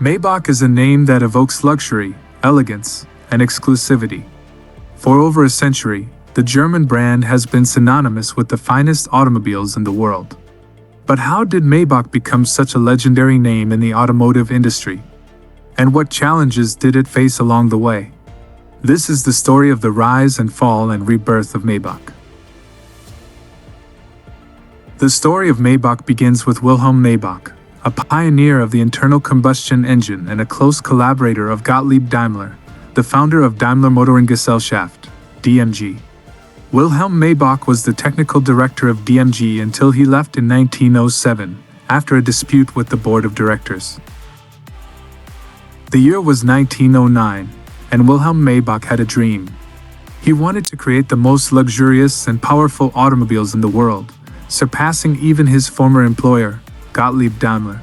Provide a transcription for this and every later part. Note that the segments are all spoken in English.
Maybach is a name that evokes luxury, elegance, and exclusivity. For over a century, the German brand has been synonymous with the finest automobiles in the world. But how did Maybach become such a legendary name in the automotive industry? And what challenges did it face along the way? This is the story of the rise and fall and rebirth of Maybach. The story of Maybach begins with Wilhelm Maybach, a pioneer of the internal combustion engine and a close collaborator of Gottlieb Daimler, the founder of Daimler Motorengesellschaft, DMG. Wilhelm Maybach was the technical director of DMG until he left in 1907, after a dispute with the board of directors. The year was 1909, and Wilhelm Maybach had a dream. He wanted to create the most luxurious and powerful automobiles in the world, surpassing even his former employer, Gottlieb Daimler.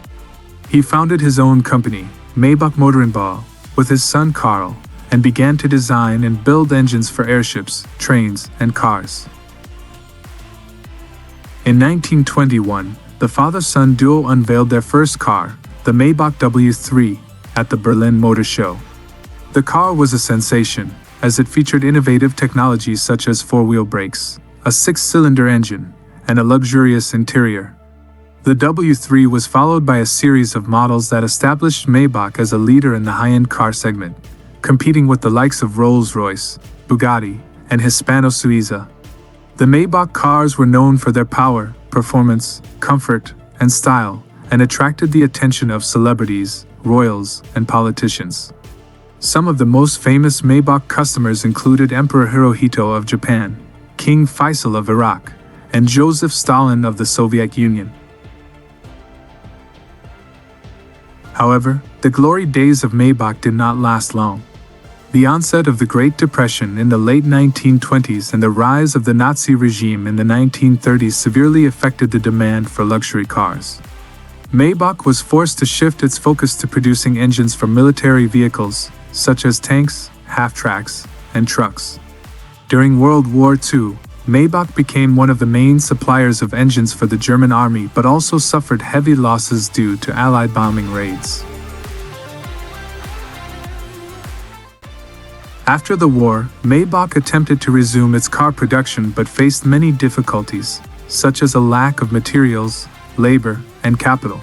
He founded his own company, Maybach Motorenbau, with his son Karl, and began to design and build engines for airships, trains, and cars. In 1921, the father-son duo unveiled their first car, the Maybach W3, at the Berlin Motor Show. The car was a sensation, as it featured innovative technologies such as four-wheel brakes, a six-cylinder engine, and a luxurious interior. The W3 was followed by a series of models that established Maybach as a leader in the high-end car segment, competing with the likes of Rolls-Royce, Bugatti, and Hispano-Suiza. The Maybach cars were known for their power, performance, comfort, and style, and attracted the attention of celebrities, royals, and politicians. Some of the most famous Maybach customers included Emperor Hirohito of Japan, King Faisal of Iraq, and Joseph Stalin of the Soviet Union. However, the glory days of Maybach did not last long. The onset of the Great Depression in the late 1920s and the rise of the Nazi regime in the 1930s severely affected the demand for luxury cars. Maybach was forced to shift its focus to producing engines for military vehicles, such as tanks, half-tracks, and trucks. During World War II, Maybach became one of the main suppliers of engines for the German army but also suffered heavy losses due to Allied bombing raids. After the war, Maybach attempted to resume its car production but faced many difficulties, such as a lack of materials, labor, and capital.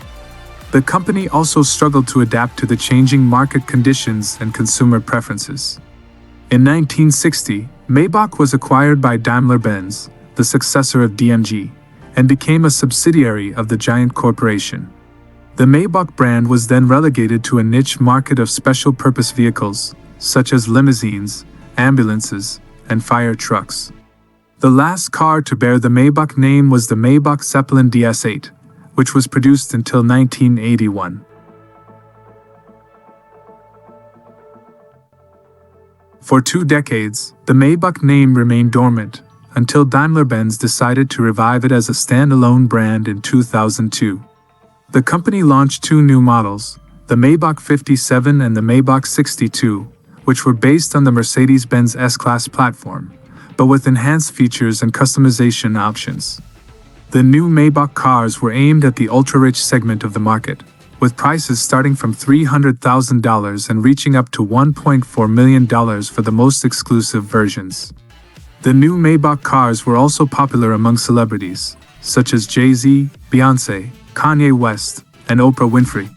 The company also struggled to adapt to the changing market conditions and consumer preferences. In 1960, Maybach was acquired by Daimler-Benz, the successor of DMG, and became a subsidiary of the giant corporation. The Maybach brand was then relegated to a niche market of special-purpose vehicles, such as limousines, ambulances, and fire trucks. The last car to bear the Maybach name was the Maybach Zeppelin DS8, which was produced until 1981. For 2 decades, the Maybach name remained dormant, until Daimler-Benz decided to revive it as a standalone brand in 2002. The company launched 2 new models, the Maybach 57 and the Maybach 62, which were based on the Mercedes-Benz S-Class platform, but with enhanced features and customization options. The new Maybach cars were aimed at the ultra-rich segment of the market, with prices starting from $300,000 and reaching up to $1.4 million for the most exclusive versions. The new Maybach cars were also popular among celebrities, such as Jay-Z, Beyoncé, Kanye West, and Oprah Winfrey.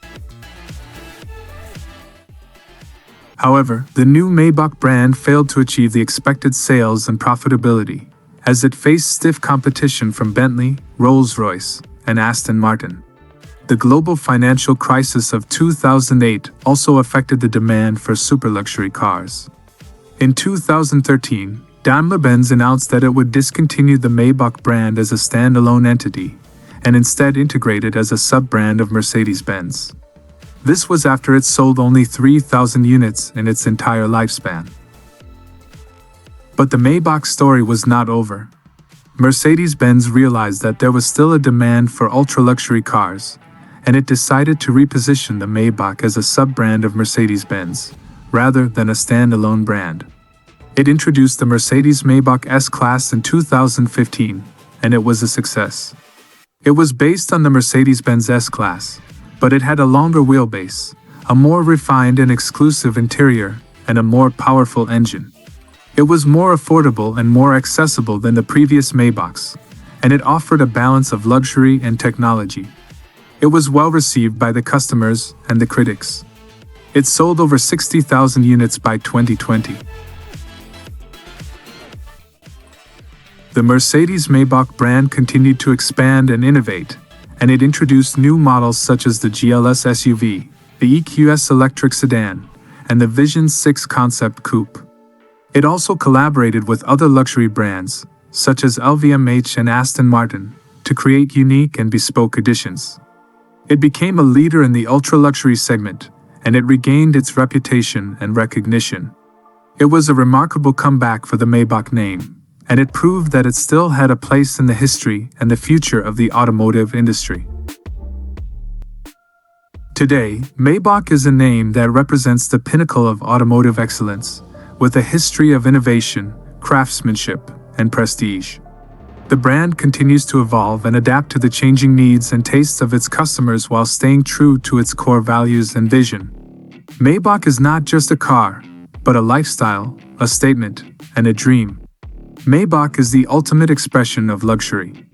However, the new Maybach brand failed to achieve the expected sales and profitability, as it faced stiff competition from Bentley, Rolls-Royce, and Aston Martin. The global financial crisis of 2008 also affected the demand for super-luxury cars. In 2013, Daimler-Benz announced that it would discontinue the Maybach brand as a standalone entity, and instead integrate it as a sub-brand of Mercedes-Benz. This was after it sold only 3,000 units in its entire lifespan. But the Maybach story was not over. Mercedes-Benz realized that there was still a demand for ultra-luxury cars, and it decided to reposition the Maybach as a sub-brand of Mercedes-Benz, rather than a standalone brand. It introduced the Mercedes-Maybach S-Class in 2015, and it was a success. It was based on the Mercedes-Benz S-Class, but it had a longer wheelbase, a more refined and exclusive interior, and a more powerful engine. It was more affordable and more accessible than the previous Maybachs, and it offered a balance of luxury and technology. It was well received by the customers and the critics. It sold over 60,000 units by 2020. The Mercedes-Maybach brand continued to expand and innovate, and it introduced new models such as the GLS SUV, the EQS electric sedan, and the Vision 6 concept coupe. It also collaborated with other luxury brands, such as LVMH and Aston Martin, to create unique and bespoke editions. It became a leader in the ultra-luxury segment, and it regained its reputation and recognition. It was a remarkable comeback for the Maybach name, and it proved that it still had a place in the history and the future of the automotive industry. Today, Maybach is a name that represents the pinnacle of automotive excellence, with a history of innovation, craftsmanship, and prestige. The brand continues to evolve and adapt to the changing needs and tastes of its customers while staying true to its core values and vision. Maybach is not just a car, but a lifestyle, a statement, and a dream. Maybach is the ultimate expression of luxury.